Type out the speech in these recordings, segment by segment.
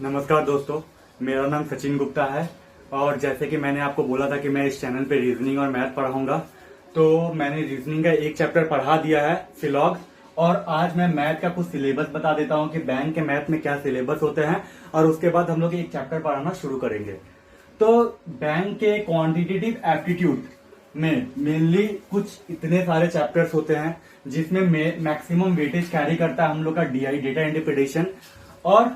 नमस्कार दोस्तों, मेरा नाम सचिन गुप्ता है। और जैसे कि मैंने आपको बोला था कि मैं इस चैनल पे रीजनिंग और मैथ पढ़ाऊंगा, तो मैंने रीजनिंग का एक चैप्टर पढ़ा दिया है फिलॉग। और आज मैं मैथ का कुछ सिलेबस बता देता हूं कि बैंक के मैथ में क्या सिलेबस होते हैं, और उसके बाद हम लोग एक चैप्टर पढ़ाना शुरू करेंगे। तो बैंक के क्वांटिटेटिव एप्टीट्यूड में मेनली कुछ इतने सारे चैप्टर्स होते हैं जिसमें मैक्सिमम वेटेज कैरी करता है हम लोग का डीआई, डेटा इंटरप्रिटेशन। और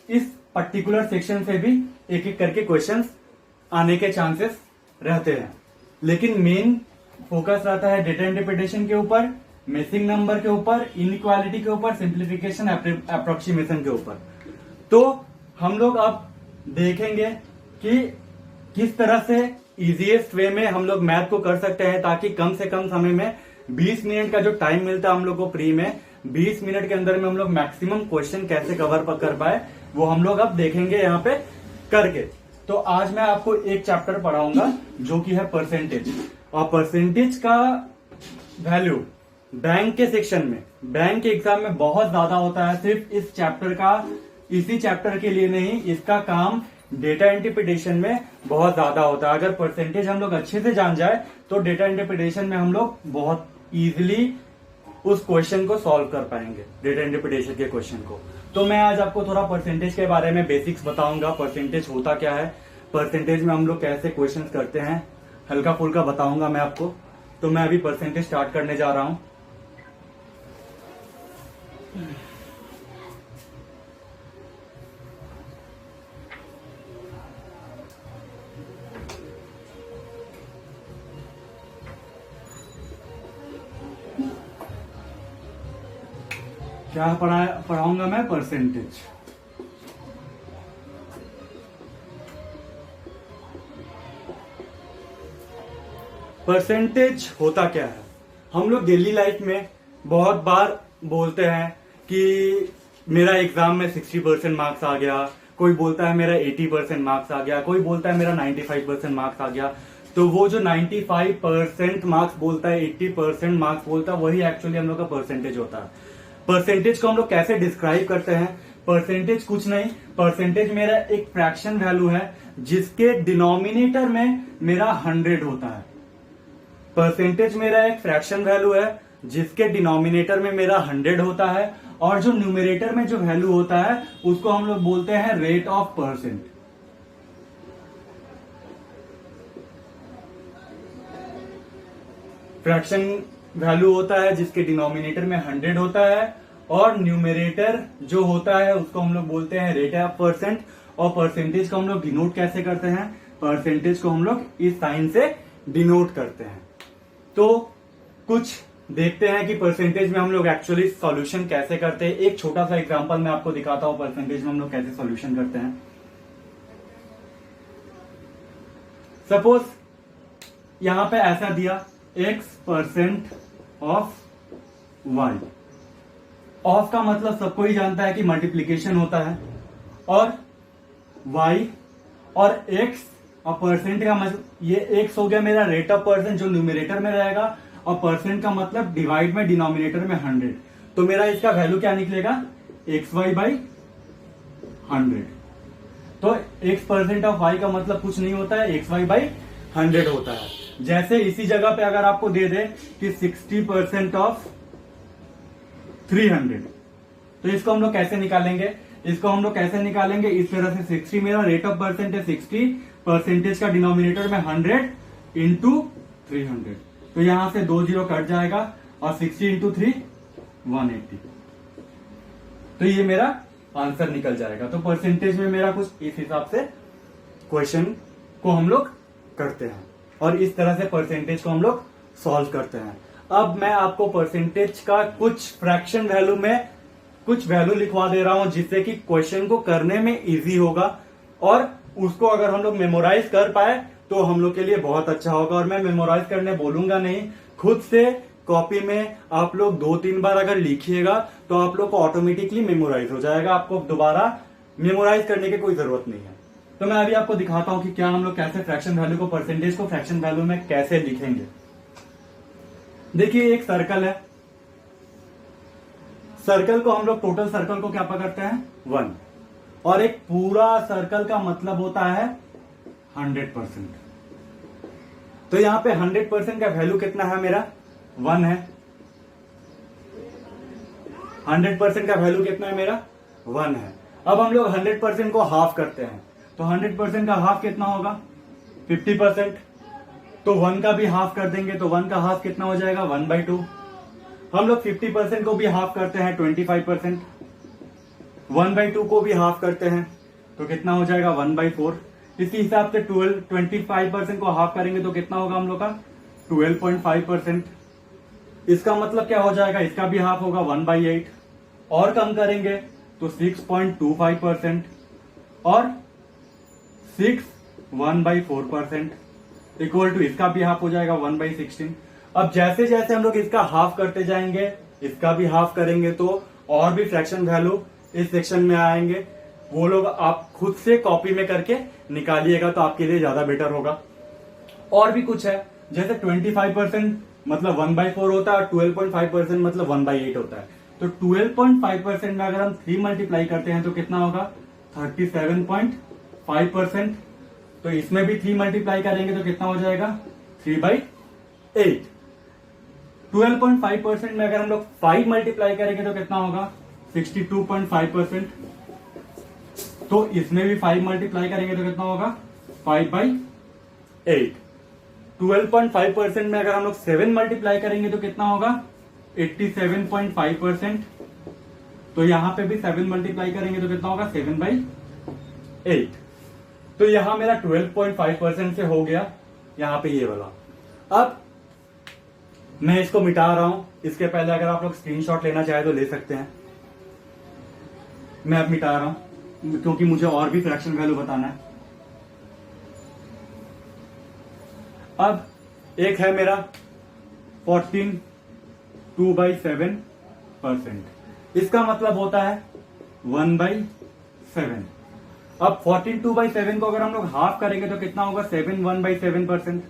इस पर्टिकुलर सेक्शन से भी एक एक करके क्वेश्चंस आने के चांसेस रहते हैं, लेकिन मेन फोकस रहता है डेटा इंटरप्रिटेशन के ऊपर, मिसिंग नंबर के ऊपर, इनइक्वालिटी के ऊपर, सिंप्लीफिकेशन, अप्रोक्सीमेशन के ऊपर। तो हम लोग अब देखेंगे कि किस तरह से इजीएस्ट वे में हम लोग मैथ को कर सकते हैं, ताकि कम से कम समय में 20 मिनट का जो टाइम मिलता है हम लोग को फ्री में, 20 मिनट के अंदर में हम लोग मैक्सिमम क्वेश्चन कैसे कवर कर पाए वो हम लोग अब देखेंगे यहाँ पे करके। तो आज मैं आपको एक चैप्टर पढ़ाऊंगा जो कि है परसेंटेज। और परसेंटेज का वैल्यू बैंक के सेक्शन में, बैंक के एग्जाम में बहुत ज्यादा होता है। सिर्फ इस चैप्टर का, इसी चैप्टर के लिए नहीं, इसका काम डेटा इंटरप्रिटेशन में बहुत ज्यादा होता है। अगर परसेंटेज हम लोग अच्छे से जान जाए तो डेटा इंटरप्रिटेशन में हम लोग बहुत इजीली उस क्वेश्चन को सॉल्व कर पाएंगे, डेटा इंटरप्रिटेशन के क्वेश्चन को। तो मैं आज आपको थोड़ा परसेंटेज के बारे में बेसिक्स बताऊंगा। परसेंटेज होता क्या है, परसेंटेज में हम लोग कैसे क्वेश्चंस करते हैं, हल्का फुल्का बताऊंगा मैं आपको। तो मैं अभी परसेंटेज स्टार्ट करने जा रहा हूं। क्या पढ़ाऊंगा मैं? परसेंटेज। परसेंटेज होता क्या है? हम लोग डेली लाइफ में बहुत बार बोलते हैं कि मेरा एग्जाम में 60% मार्क्स आ गया, कोई बोलता है मेरा 80% मार्क्स आ गया, कोई बोलता है मेरा 95% मार्क्स आ गया। तो वो जो 95% मार्क्स बोलता है, 80% मार्क्स बोलता है, वही एक्चुअली हम लोग का परसेंटेज होता है। परसेंटेज को हम लोग कैसे डिस्क्राइब करते हैं? परसेंटेज कुछ नहीं, परसेंटेज मेरा एक फ्रैक्शन वैल्यू है जिसके डिनोमिनेटर में मेरा 100 होता है। परसेंटेज मेरा एक फ्रैक्शन वैल्यू है जिसके डिनोमिनेटर में मेरा 100 होता है, और जो न्यूमरेटर में जो वैल्यू होता है उसको हम लोग बोलते हैं rate of percent. Fraction value होता है जिसके डिनोमिनेटर में 100 होता है, और न्यूमरेटर जो होता है उसको हम लोग बोलते हैं रेट ऑफ परसेंट। और परसेंटेज को हम लोग डिनोट कैसे करते हैं? परसेंटेज को हम लोग इस साइन से डिनोट करते हैं। तो कुछ देखते हैं कि परसेंटेज में हम लोग एक्चुअली सॉल्यूशन कैसे करते हैं। एक छोटा सा एग्जांपल मैं आपको दिखाता हूं परसेंटेज में हम लोग कैसे सॉल्यूशन करते हैं। सपोज यहां पे ऐसा दिया x% ऑफ y। ऑफ का मतलब सबको ही जानता है कि मल्टीप्लीकेशन होता है, और y और x और परसेंट का मतलब ये x हो गया मेरा रेट ऑफ परसेंट जो न्यूमरेटर में रहेगा, और परसेंट का मतलब डिवाइड में डिनोमिनेटर में 100। तो मेरा इसका वैल्यू क्या निकलेगा? xy/100। तो x% ऑफ y का मतलब कुछ नहीं होता है, xy/100 होता है। जैसे इसी जगह पे अगर आपको दे दे कि 60% ऑफ 300, तो इसको हम लोग कैसे निकालेंगे? इस तरह से 60 मेरा रेट ऑफ परसेंट है, 60 परसेंटेज का डिनोमिनेटर में 100 इंटू 300। तो यहां से 2 0 कट जाएगा, और 60 इंटू 3 180। तो ये मेरा आंसर निकल जाएगा। तो परसेंटेज में मेरा कुछ इस हिसाब से क्वेश्चन को हम लोग करते हैं, और इस तरह से परसेंटेज को हम लोग सॉल्व करते हैं। अब मैं आपको परसेंटेज का कुछ फ्रैक्शन वैल्यू में कुछ वैल्यू लिखवा दे रहा हूं, जिससे कि क्वेश्चन को करने में इजी होगा, और उसको अगर हम लोग मेमोराइज कर पाए तो हम लोग के लिए बहुत अच्छा होगा। और मैं मेमोराइज करने बोलूंगा नहीं, खुद से कॉपी में आप लोग 2-3 बार अगर लिखिएगा तो आप लोग को ऑटोमेटिकली मेमोराइज हो जाएगा। आपको दोबारा मेमोराइज करने की कोई जरूरत नहीं है। तो मैं अभी आपको दिखाता हूं कि क्या हम लोग कैसे फ्रैक्शन वैल्यू को, परसेंटेज को फ्रैक्शन वैल्यू में कैसे लिखेंगे। देखिए एक सर्कल है, सर्कल को हम लोग टोटल सर्कल को क्या पकड़ते हैं? 1। और एक पूरा सर्कल का मतलब होता है 100%। तो यहां पे 100% का वैल्यू कितना है मेरा 1 है। 100% का वैल्यू कितना है मेरा 1 है। अब हम लोग 100% को हाफ करते हैं, तो 100% का हाफ कितना होगा 50%। तो 1 का भी हाफ कर देंगे, तो 1 का हाफ कितना हो जाएगा 1/2। हम लोग 50% को भी हाफ करते हैं 25%। 1/2 को भी हाफ करते हैं तो कितना हो जाएगा 1/4। इसी हिसाब से 25% को हाफ करेंगे तो कितना होगा हम लोग का 12.5%। इसका मतलब क्या हो जाएगा, इसका भी हाफ होगा 1/8। और कम करेंगे तो 6.25% और 6 1/4% इक्वल टू इसका भी हाफ हो जाएगा 1/16। अब जैसे जैसे हम लोग इसका हाफ करते जाएंगे, इसका भी हाफ करेंगे तो और भी फ्रैक्शन वैल्यू इस सेक्शन में आएंगे। वो लोग आप खुद से कॉपी में करके निकालिएगा तो आपके लिए ज्यादा बेटर होगा। और भी कुछ है, जैसे 25% मतलब 1/4 होता है और 12.5% मतलब 1/8 होता है। तो 12.5% में अगर हम 3 मल्टीप्लाई करते हैं तो कितना होगा 37.5%। तो इसमें भी 3 मल्टीप्लाई करेंगे तो कितना हो जाएगा 3/8। 12.5% में अगर हम लोग 5 मल्टीप्लाई करेंगे तो कितना होगा 62.5%। तो इसमें भी 5 मल्टीप्लाई करेंगे तो कितना होगा 5/8। 12.5% में अगर हम लोग 7 मल्टीप्लाई करेंगे तो कितना होगा 87.5%। तो यहां पे भी 7 मल्टीप्लाई करेंगे तो कितना होगा 7/8। तो यहां मेरा 12.5% से हो गया यहां पे ये वाला। अब मैं इसको मिटा रहा हूं, इसके पहले अगर आप लोग स्क्रीनशॉट लेना चाहे तो ले सकते हैं। मैं अब मिटा रहा हूं क्योंकि मुझे और भी फ्रैक्शन वैल्यू बताना है। अब एक है मेरा 14 2/7%। इसका मतलब होता है 1/7। अब 14 2/7 को अगर हम लोग हाफ करेंगे तो कितना होगा 7 1/7%।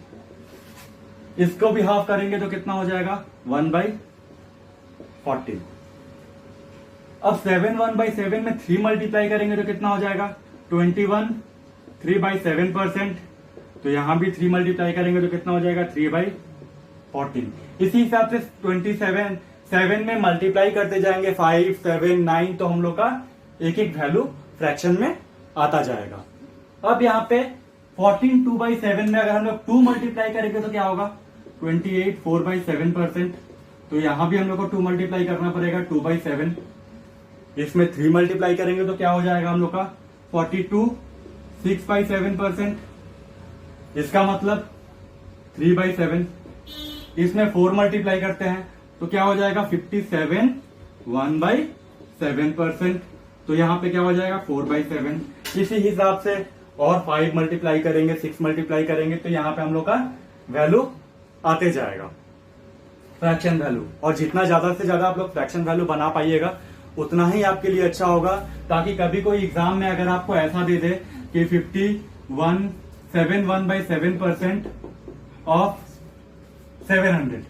इसको भी हाफ करेंगे तो कितना हो जाएगा 1/14। अब 7 1/7 में 3 मल्टीप्लाई करेंगे तो कितना हो जाएगा 21 3/7%। तो यहां भी 3 मल्टीप्लाई करेंगे तो कितना हो जाएगा 3/14। इसी हिसाब से 27 7 में मल्टीप्लाई करते जाएंगे 5 7 9, तो हम लोग का एक एक वैल्यू फ्रैक्शन में आता जाएगा। अब यहाँ पे 14 2/7 में अगर हम लोग 2 मल्टीप्लाई करेंगे तो क्या होगा 28 4/7%। तो यहां भी हम लोग को 2 मल्टीप्लाई करना पड़ेगा 2/7। इसमें 3 मल्टीप्लाई करेंगे तो क्या हो जाएगा हम लोग का 42 6/7%। इसका मतलब 3/7। इसमें 4 मल्टीप्लाई करते हैं तो क्या हो जाएगा 57 1/7%। तो यहां पे क्या हो जाएगा 4/7। इसी हिसाब से और 5 मल्टीप्लाई करेंगे 6 मल्टीप्लाई करेंगे तो यहां पे हम लोग का वैल्यू आते जाएगा फ्रैक्शन वैल्यू। और जितना ज्यादा से ज्यादा आप लोग फ्रैक्शन वैल्यू बना पाइएगा उतना ही आपके लिए अच्छा होगा, ताकि कभी कोई एग्जाम में अगर आपको ऐसा दे दे कि 51.7% ऑफ 700,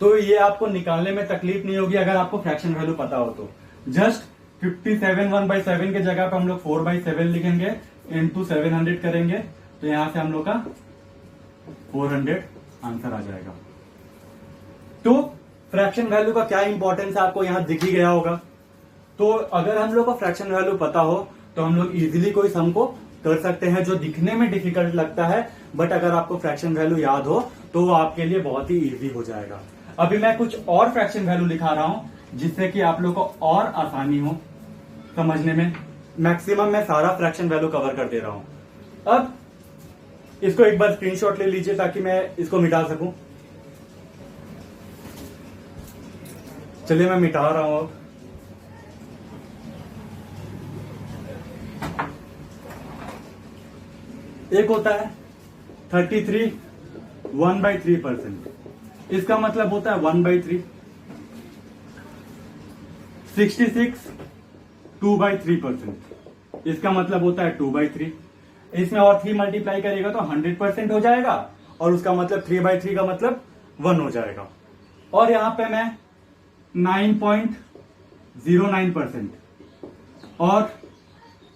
तो ये आपको निकालने में तकलीफ नहीं होगी अगर आपको फ्रैक्शन वैल्यू पता हो तो। जस्ट 57 1/7 के जगह पे हम लोग 4/7 लिखेंगे इंटू 700 करेंगे तो यहां से हम लोग का 400 आंसर आ जाएगा। तो फ्रैक्शन वैल्यू का क्या इंपॉर्टेंस है आपको यहां दिख ही गया होगा। तो अगर हम लोग को फ्रैक्शन वैल्यू पता हो तो हम लोग इजीली कोई सम को कर सकते हैं जो दिखने में डिफिकल्ट लगता है, बट अगर आपको फ्रैक्शन वैल्यू याद हो तो वो आपके लिए बहुत ही इजी हो जाएगा। अभी मैं कुछ और फ्रैक्शन वैल्यू लिखा रहा हूं जिससे कि आप लोग को और आसानी हो समझने में। मैक्सिमम मैं सारा फ्रैक्शन वैल्यू कवर कर दे रहा हूं। अब इसको एक बार स्क्रीनशॉट ले लीजिए ताकि मैं इसको मिटा सकूं। चलिए मैं मिटा रहा हूं। अब एक होता है 33 1/3%। इसका मतलब होता है 1/3। 66 2/3%। इसका मतलब होता है 2/3। इसमें और 3 मल्टीप्लाई करेगा तो 100% हो जाएगा और उसका मतलब 3/3 का मतलब 1 हो जाएगा। और यहां पे मैं 9.09% और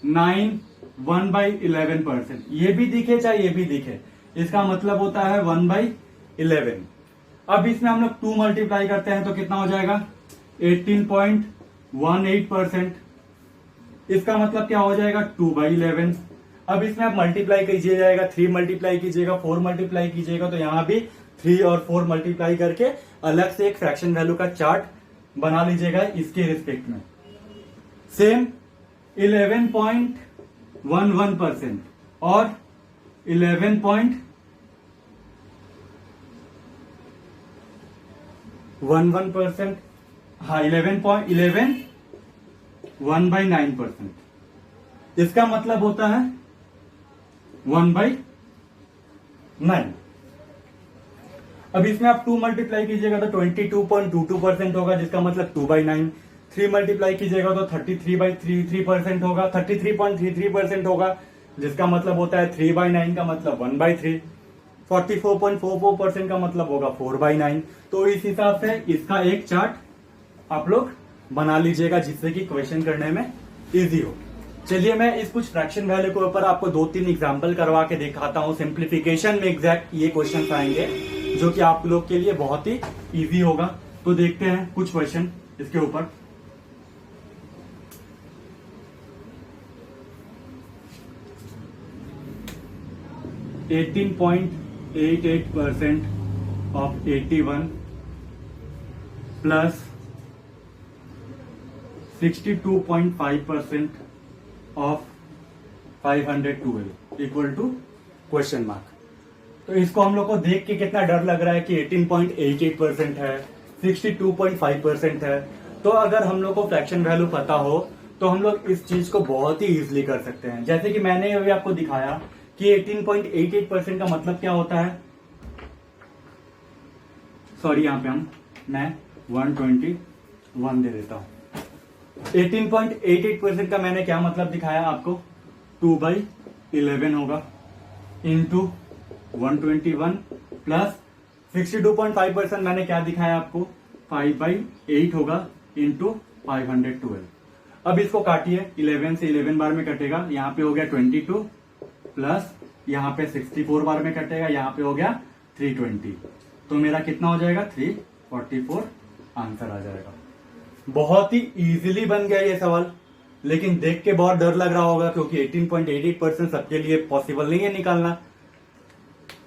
9 1/11%। ये भी दिखे चाहे ये भी दिखे, इसका मतलब होता है 1/11। अब इसमें हम लोग 2 मल्टीप्लाई करते हैं तो कितना हो जाएगा 18.18%। इसका मतलब क्या हो जाएगा 2/11। अब इसमें आप मल्टीप्लाई कीजिए जाएगा, 3 मल्टीप्लाई कीजिएगा, 4 मल्टीप्लाई कीजिएगा, तो यहां भी 3 और 4 मल्टीप्लाई करके अलग से एक फ्रैक्शन वैल्यू का चार्ट बना लीजिएगा इसके रिस्पेक्ट में। सेम 11.11% और 11.11%, हाँ 11.11 1/9%। इसका मतलब होता है 1/9। अब इसमें आप 2 मल्टीप्लाई कीजिएगा तो 22.22% होगा, जिसका मतलब 2/9। 3 मल्टीप्लाई कीजिएगा तो 33/33% होगा, 33.33% होगा, जिसका मतलब होता है 3/9 का मतलब 1/3। 44.44% का मतलब होगा 4/9। तो इस हिसाब से इसका एक चार्ट आप लोग बना लीजिएगा जिससे कि क्वेश्चन करने में इजी हो। चलिए मैं इस कुछ फ्रैक्शन वैल्यू के ऊपर आपको 2-3 एग्जांपल करवा के दिखाता हूं। सिंप्लीफिकेशन में एग्जैक्ट ये क्वेश्चन आएंगे जो कि आप लोग के लिए बहुत ही इजी होगा। तो देखते हैं कुछ क्वेश्चन इसके ऊपर। %, of 81 plus 62.5% of 512 equal to question mark. तो इसको हम लोग को देख के कितना डर लग रहा है कि 18.88% है, 62.5% है। तो अगर हम लोग को फ्रैक्शन वैल्यू पता हो तो हम लोग इस चीज को बहुत ही इजीली कर सकते हैं। जैसे कि मैंने अभी आपको दिखाया कि 18.88% का मतलब क्या होता है। सॉरी, यहां पे मैं 121 दे देता हूं। 18.88% का मैंने क्या मतलब दिखाया आपको, 2/11 होगा इंटू 121 प्लस 62.5% मैंने क्या दिखाया आपको, 5/8 होगा इंटू 512। अब इसको काटिए, 11 से 11 बार में कटेगा, यहाँ पे हो गया 22 प्लस यहाँ पे 64 बार में कटेगा, यहाँ पे हो गया 320। तो मेरा कितना हो जाएगा 344 आंसर आ जाएगा। बहुत ही इजीली बन गया ये सवाल, लेकिन देख के बहुत डर लग रहा होगा क्योंकि 18.88% सबके लिए पॉसिबल नहीं है निकालना।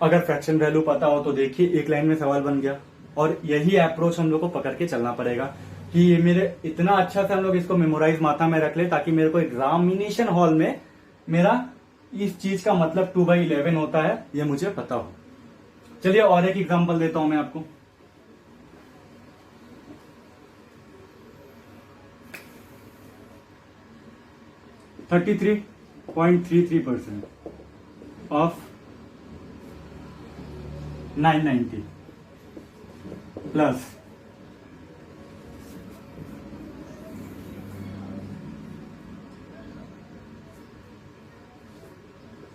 अगर फ्रैक्शन वैल्यू पता हो तो देखिए एक लाइन में सवाल बन गया। और यही अप्रोच हम लोग को पकड़ के चलना पड़ेगा कि ये मेरे इतना अच्छा से हम लोग इसको मेमोराइज माथा में रख ले ताकि मेरे को एग्जामिनेशन हॉल में मेरा इस चीज का मतलब 2/11 होता है ये मुझे पता हो। चलिए और एक एग्जांपल देता हूं मैं आपको। %33.33% of 990 plus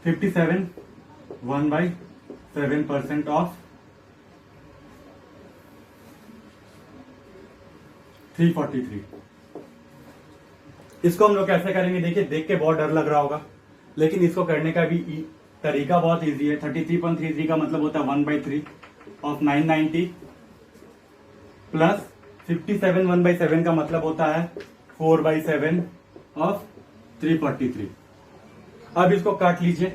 57 1/7% of 343। इसको हम लोग कैसे करेंगे, देखिए देख के बहुत डर लग रहा होगा, लेकिन इसको करने का भी तरीका बहुत इजी है। 33.33 का मतलब होता है 1/3 ऑफ 990 प्लस 57 1/7 का मतलब होता है 4/7 ऑफ 343। अब इसको काट लीजिए,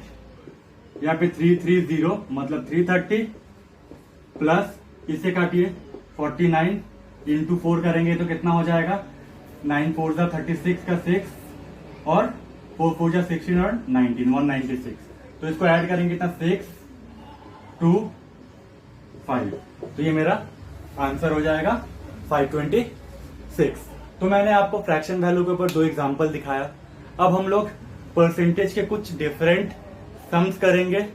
यहाँ पे 330 मतलब 330 प्लस इसे काटिए 49 इंटू 4 करेंगे तो कितना हो जाएगा, 9 4 जा 36 का 6 और 4 4 जा 16 और 19 196। तो इसको ऐड करेंगे कितना 6 2 5, तो ये मेरा आंसर हो जाएगा 526। तो मैंने आपको फ्रैक्शन वैल्यू के ऊपर 2 एग्जांपल दिखाया। अब हम लोग परसेंटेज के कुछ डिफरेंट सम्स करेंगे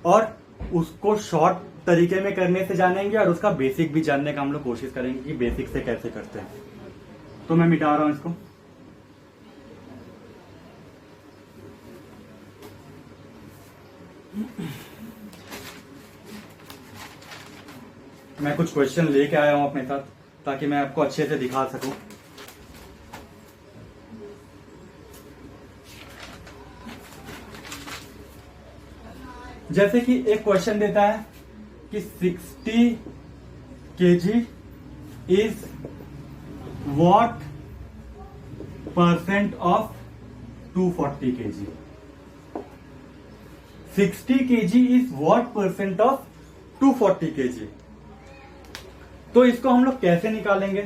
और उसको शॉर्ट तरीके में करने से जानेंगे और उसका बेसिक भी जानने का हम लोग कोशिश करेंगे कि बेसिक से कैसे करते हैं। तो मैं मिटा रहा हूं इसको। मैं कुछ क्वेश्चन लेके आया हूं अपने साथ ताकि मैं आपको अच्छे से दिखा सकूं। जैसे कि एक क्वेश्चन देता है कि 60 kg is what percent of 240 kg। 60 kg is what percent of 240 kg। तो इसको हम लोग कैसे निकालेंगे?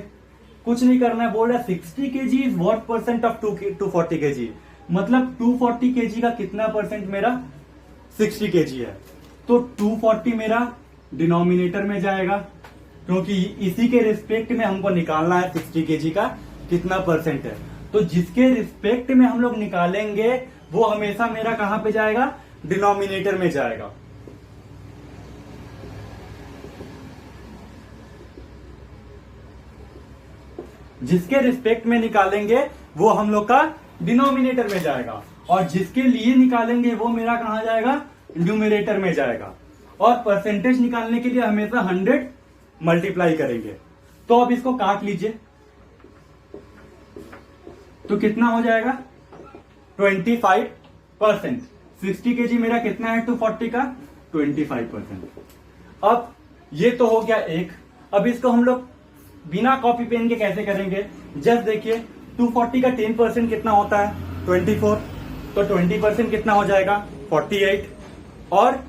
कुछ नहीं करना है, बोल रहा है 60 kg is what percent of 240 kg, मतलब 240 kg का कितना परसेंट मेरा 60 kg है। तो 240 मेरा डिनोमिनेटर में जाएगा, क्योंकि इसी के रिस्पेक्ट में हमको निकालना है 60 kg का कितना परसेंट है। तो जिसके रिस्पेक्ट में हम लोग निकालेंगे वो हमेशा मेरा कहां पे जाएगा? डिनोमिनेटर में जाएगा। जिसके रिस्पेक्ट में निकालेंगे वो हम लोग का डिनोमिनेटर में जाएगा, और जिसके लिए निकालेंगे वो मेरा कहां जाएगा? न्यूमरेटर में जाएगा। और परसेंटेज निकालने के लिए हमेशा 100 मल्टीप्लाई करेंगे। तो अब इसको काट लीजिए, तो कितना हो जाएगा? 25%। 60 kg मेरा कितना है 240 का? 25%। अब ये तो हो गया एक। अब इसको हम लोग बिना कॉपी पेन के कैसे करेंगे? जस्ट देखिए, 240 का 10% कितना होता है? 24। तो 20% कितना हो जाएगा? 48। और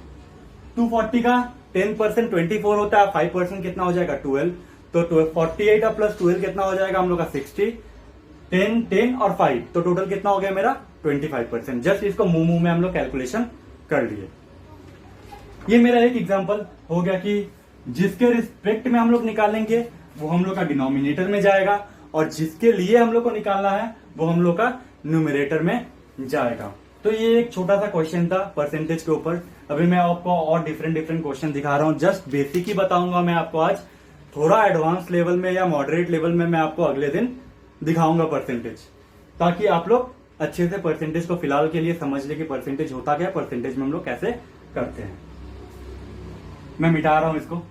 240 का 10% 24 होता है, 5% कितना हो जाएगा? 12। तो 48 और प्लस 12 कितना हो जाएगा हम लोग का? 60। 10, 10 और 5, तो टोटल कितना हो गया मेरा? 25%। जस्ट इसको मुंह में हम लोग कैलकुलेशन कर लिए। ये मेरा एक एग्जांपल हो गया कि जिसके रिस्पेक्ट में हम लोग निकालेंगे वो हम लोग का डिनोमिनेटर में जाएगा, और जिसके लिए हम लोग को निकालना है वो हम लोग का न्यूमरेटर में जाएगा। तो ये एक छोटा सा क्वेश्चन था परसेंटेज के ऊपर। अभी मैं आपको और डिफरेंट क्वेश्चन दिखा रहा हूँ। जस्ट बेसिक ही बताऊंगा मैं आपको आज, थोड़ा एडवांस लेवल में या मॉडरेट लेवल में मैं आपको अगले दिन दिखाऊंगा परसेंटेज, ताकि आप लोग अच्छे से परसेंटेज को फिलहाल के लिए समझ ले कि परसेंटेज होता क्या है, परसेंटेज में हम लोग कैसे करते हैं। मैं मिटा रहा हूं इसको।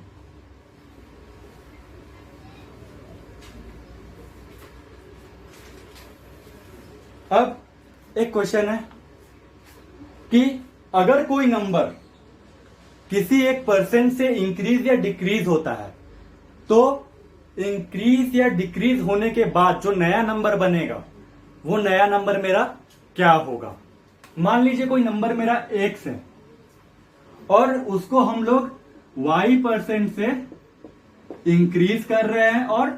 अब एक क्वेश्चन है कि अगर कोई नंबर किसी एक परसेंट से इंक्रीज या डिक्रीज होता है, तो इंक्रीज या डिक्रीज होने के बाद जो नया नंबर बनेगा वो नया नंबर मेरा क्या होगा? मान लीजिए कोई नंबर मेरा x है और उसको हम लोग y% से इंक्रीज कर रहे हैं और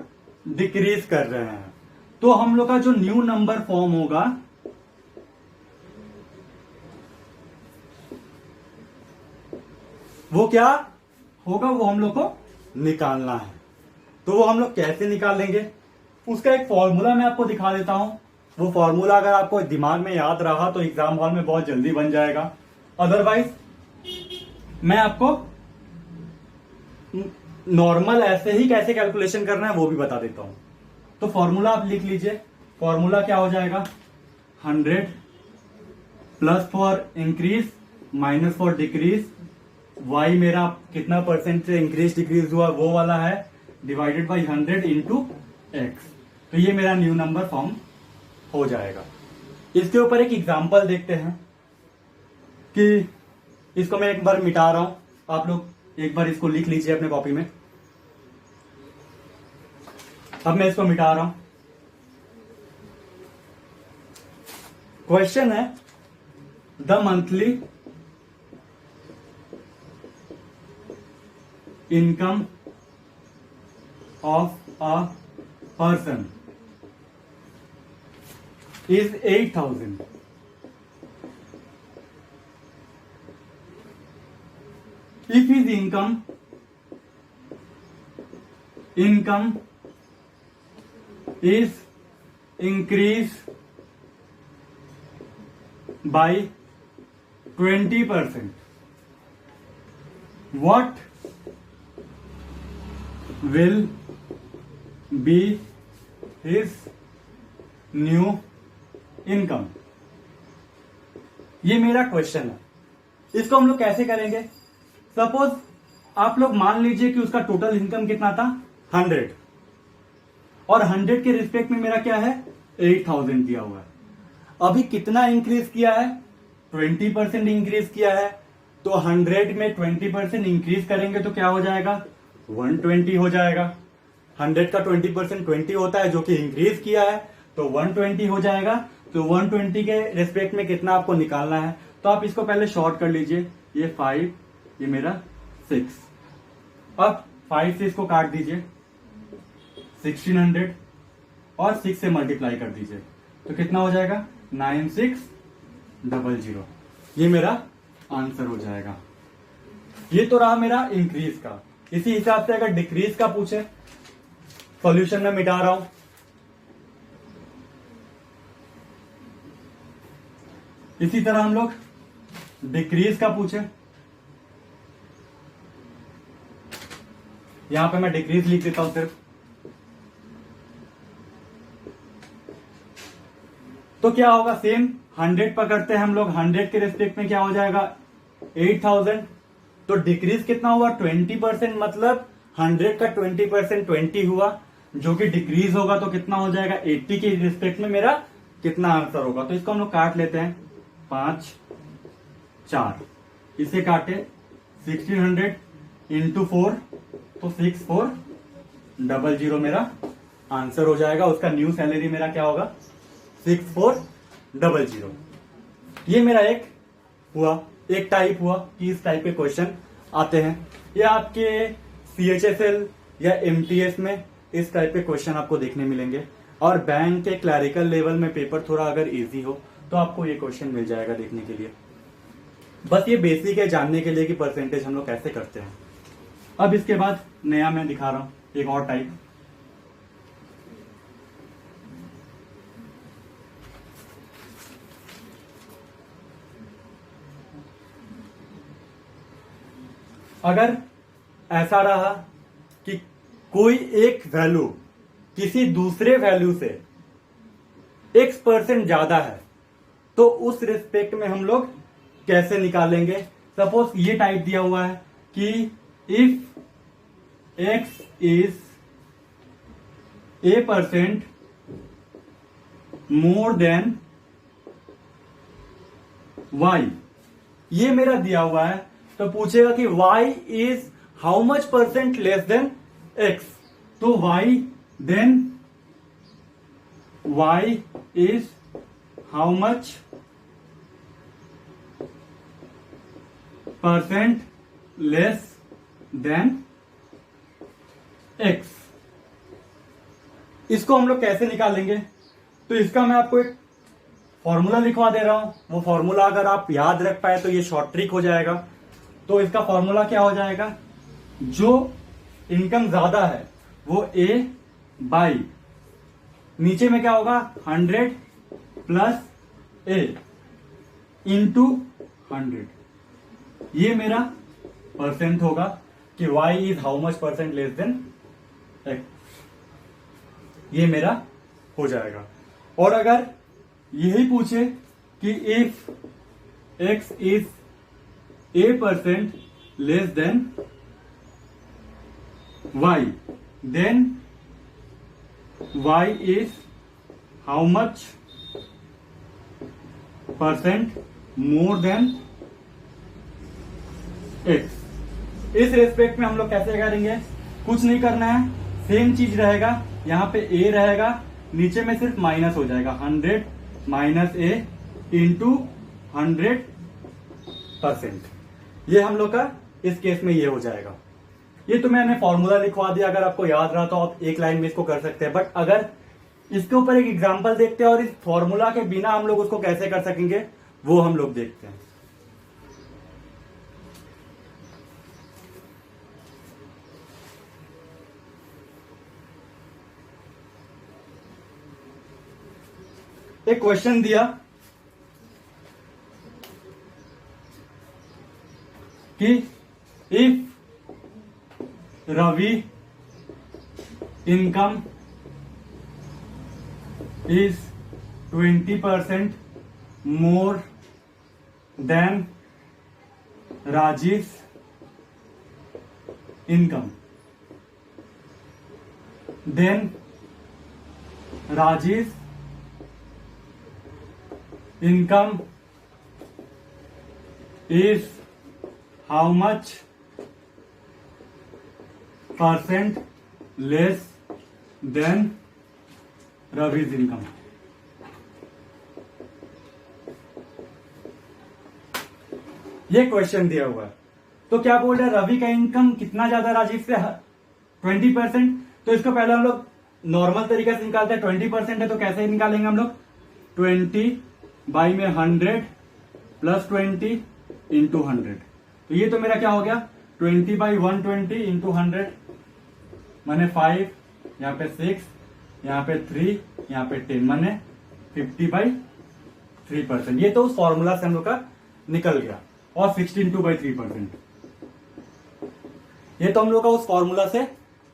डिक्रीज कर रहे हैं, तो हम लोग का जो न्यू नंबर फॉर्म होगा वो क्या होगा? वो हम लोग को निकालना है। तो वो हम लोग कैसे निकालेंगे? उसका एक फॉर्मूला मैं आपको दिखा देता हूं। वो फॉर्मूला अगर आपको दिमाग में याद रहा तो एग्जाम हॉल में बहुत जल्दी बन जाएगा, अदरवाइज मैं आपको नॉर्मल ऐसे ही कैसे कैलकुलेशन करना है वो भी बता देता हूं। तो फॉर्मूला आप लिख लीजिए। फॉर्मूला क्या हो जाएगा? 100 plus for increase minus for decrease, y मेरा कितना परसेंट से इंक्रीज डिक्रीज हुआ वो वाला है, डिवाइडेड बाई 100 इंटू एक्स। तो ये मेरा न्यू नंबर फॉर्म हो जाएगा। इसके ऊपर एक एग्जांपल देखते हैं कि इसको मैं एक बार मिटा रहा हूं, आप लोग एक बार इसको लिख लीजिए अपने कॉपी में। अब मैं इसको मिटा रहा हूं। क्वेश्चन है the monthly income of a person is 8,000. If his income is increased by 20%, what will be his new income? ये मेरा क्वेश्चन है। इसको हम लोग कैसे करेंगे? सपोज आप लोग मान लीजिए कि उसका टोटल इनकम कितना था? 100, और 100 के रिस्पेक्ट में मेरा क्या है? 8,000 दिया हुआ है। अभी कितना इंक्रीज किया है? 20% इंक्रीज किया है। तो 100 में 20% इंक्रीज करेंगे तो क्या हो जाएगा, 120 हो जाएगा। 100 का 20% 20 होता है, जो कि इंक्रीज किया है, तो 120 हो जाएगा। तो 120 के रेस्पेक्ट में कितना आपको निकालना है, तो आप इसको पहले शॉर्ट कर लीजिए। ये 5, ये मेरा 6। अब 5 से इसको काट दीजिए, 1600 और 6 से मल्टीप्लाई कर दीजिए, तो कितना हो जाएगा, 9600। ये मेरा आंसर हो जाएगा। ये तो रहा मेरा इंक्रीज का। इसी हिसाब से अगर डिक्रीज का पूछे, सॉल्यूशन में मिटा रहा हूं, इसी तरह हम लोग डिक्रीज का पूछे, यहां पे मैं डिक्रीज लिख देता हूं सिर्फ। तो क्या होगा, सेम 100 पकड़ते हैं हम लोग, 100 के रिस्पेक्ट में क्या हो जाएगा, 8000। तो डिक्रीज कितना हुआ, 20%, मतलब 100 का 20% 20 हुआ, जो कि डिक्रीज होगा तो कितना हो जाएगा, 80 के रिस्पेक्ट में मेरा कितना आंसर होगा। तो इसको हम लोग काट लेते हैं, 5 4, इसे काटे 1600 इंटू 4, तो 6400 मेरा आंसर हो जाएगा। उसका न्यू सैलरी मेरा क्या होगा, 6400। ये मेरा एक हुआ, एक टाइप हुआ कि इस टाइप के क्वेश्चन आते हैं। ये आपके CHSL या MTS में इस टाइप के क्वेश्चन आपको देखने मिलेंगे। और बैंक के क्लैरिकल लेवल में पेपर थोड़ा अगर इजी हो तो आपको ये क्वेश्चन मिल जाएगा देखने के लिए। बस ये बेसिक है जानने के लिए कि परसेंटेज हम लोग कैसे करते हैं। अब इसके बाद नया मैं दिखा रहा हूं एक और टाइप। अगर ऐसा रहा कि कोई एक वैल्यू किसी दूसरे वैल्यू से x% ज्यादा है, तो उस रिस्पेक्ट में हम लोग कैसे निकालेंगे। सपोज ये टाइप दिया हुआ है कि if x is a% more than y, ये मेरा दिया हुआ है। तो पूछेगा कि y is how much % less than x, तो y then y is how much % less than x। इसको हम लोग कैसे निकालेंगे, तो इसका मैं आपको एक फॉर्मूला लिखवा दे रहा हूं। वो फॉर्मूला अगर आप याद रख पाए तो ये शॉर्ट ट्रिक हो जाएगा। तो इसका फॉर्मूला क्या हो जाएगा, जो इनकम ज्यादा है वो a बाई, नीचे में क्या होगा 100 प्लस a इंटू 100, ये मेरा परसेंट होगा कि y is how much % less than x, ये मेरा हो जाएगा। और अगर यही पूछे कि if x is a% less than y, then y is how much % more than x। इस रेस्पेक्ट में हम लोग कैसे करेंगे, कुछ नहीं करना है, सेम चीज रहेगा। यहां पे a रहेगा, नीचे में सिर्फ माइनस हो जाएगा 100 माइनस a इंटू 100%। ये हम लोग का इस केस में ये हो जाएगा। ये तो मैंने फॉर्मूला लिखवा दिया, अगर आपको याद रहा तो आप एक लाइन में इसको कर सकते हैं। बट अगर इसके ऊपर एक एग्जांपल देखते हैं और इस फॉर्मूला के बिना हम लोग उसको कैसे कर सकेंगे वो हम लोग देखते हैं। एक क्वेश्चन दिया कि if Ravi income is 20% more than Rajiv's income, then Rajiv's income is how much percent less than Ravi's income. ये क्वेश्चन दिया हुआ है, तो क्या बोल रहे हैं रवि का इनकम कितना ज्यादा राजीव से 20%। तो इसको पहले हम लोग नॉर्मल तरीके से निकालते हैं। 20% है तो कैसे निकालेंगे हम लोग, 20 बाई में 100 प्लस 20 इंटू 100। तो ये तो मेरा क्या हो गया 20 बाई 120 इंटू 100 माने 5, यहाँ पे 6, यहाँ पे 3, यहाँ पे 10 माने 50 बाई 3%। ये तो उस फॉर्मूला से हम लोग का निकल गया। और 16/3%, ये तो हम लोग का उस फॉर्मूला से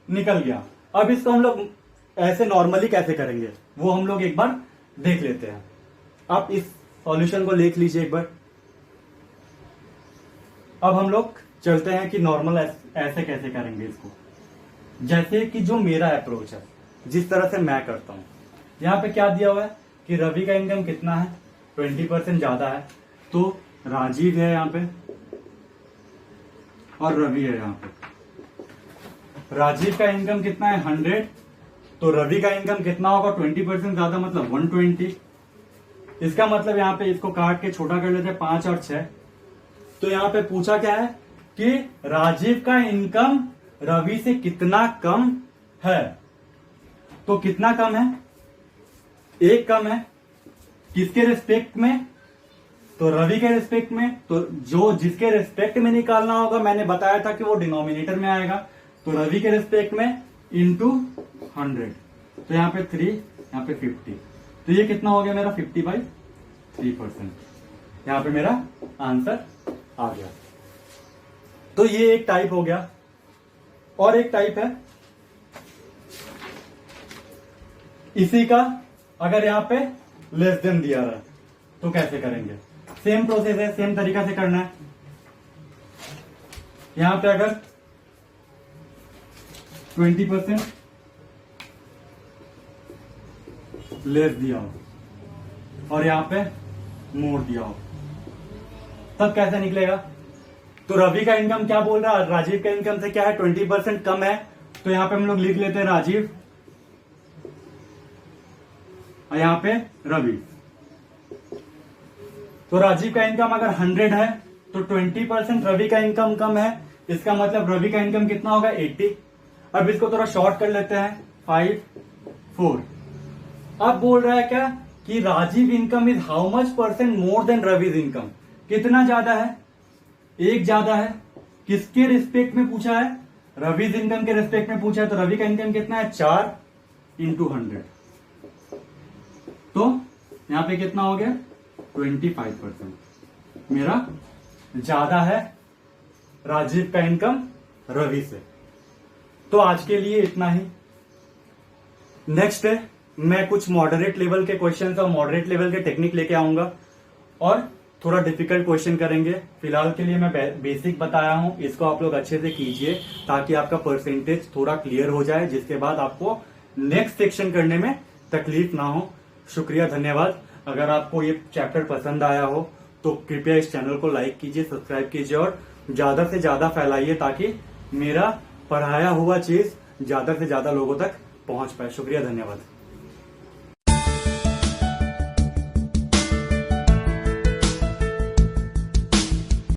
निकल गया। अब इसको हम लोग ऐसे नॉर्मली कैसे करेंगे वो हम लोग एक बार देख लेते हैं। आप इस सॉल्यूशन को लिख लीजिए एक बार। अब हम लोग चलते हैं कि नॉर्मल ऐसे कैसे करेंगे इसको। जैसे कि जो मेरा अप्रोच है, जिस तरह से मैं करता हूं, यहां पे क्या दिया हुआ है कि रवि का इनकम कितना है, 20% ज्यादा है, तो राजीव है यहां पे और रवि है यहां पे। राजीव का इनकम कितना है 100, तो रवि का इनकम कितना होगा 20% ज्यादा, मतलब 120। इसका मतलब यहां पे इसको काट के छोटा कर लेते हैं, 5 और 6। तो यहां पे पूछा क्या है कि राजीव का इनकम रवि से कितना कम है। तो कितना कम है, 1 कम है। किसके रिस्पेक्ट में, तो रवि के रिस्पेक्ट में। तो जो जिसके रिस्पेक्ट में निकालना होगा, मैंने बताया था कि वो डिनोमिनेटर में आएगा। तो रवि के रिस्पेक्ट में इंटू 100, तो यहाँ पे 3, यहाँ पे 50। तो ये कितना हो गया मेरा 50/3%। यहाँ पे मेरा आंसर आ गया। तो ये एक टाइप हो गया। और एक टाइप है इसी का, अगर यहाँ पे लेस देन दिया रहा तो कैसे करेंगे। सेम प्रोसेस है, सेम तरीका से करना है। यहां पे अगर 20% लेस दिया हो और यहां पे मोर दिया हो, तब कैसे निकलेगा। तो रवि का इनकम क्या बोल रहा है, राजीव का इनकम से क्या है 20% कम है। तो यहां पे हम लोग लिख लेते हैं राजीव और यहां पे रवि। तो राजीव का इनकम अगर 100 है तो 20% रवि का इनकम कम है। इसका मतलब रवि का इनकम कितना होगा 80। अब इसको थोड़ा शॉर्ट कर लेते हैं, 5, 4। अब बोल रहा है क्या कि Rajeev income is how much percent more than Ravi's income. कितना ज्यादा है, 1 ज्यादा है। किसके रिस्पेक्ट में पूछा है, रविज इनकम के रिस्पेक्ट में पूछा है। तो रवि का इनकम कितना है 4 इंटू 100। तो यहां पे कितना हो गया 25%। मेरा ज्यादा है राजीव का इनकम रवि से। तो आज के लिए इतना ही। नेक्स्ट है मैं कुछ मॉडरेट लेवल के क्वेश्चंस और मॉडरेट लेवल के टेक्निक लेके आऊंगा और थोड़ा डिफिकल्ट क्वेश्चन करेंगे। फिलहाल के लिए मैं बेसिक बताया हूं, इसको आप लोग अच्छे से कीजिए ताकि आपका परसेंटेज थोड़ा क्लियर हो जाए, जिसके बाद आपको नेक्स्ट सेक्शन करने में तकलीफ ना हो। शुक्रिया, धन्यवाद। अगर आपको ये चैप्टर पसंद आया हो तो कृपया इस चैनल को लाइक कीजिए, सब्सक्राइब कीजिए और ज्यादा से ज्यादा फैलाइए ताकि मेरा पढ़ाया हुआ चीज ज्यादा से ज्यादा लोगों तक पहुंच पाए। शुक्रिया, धन्यवाद।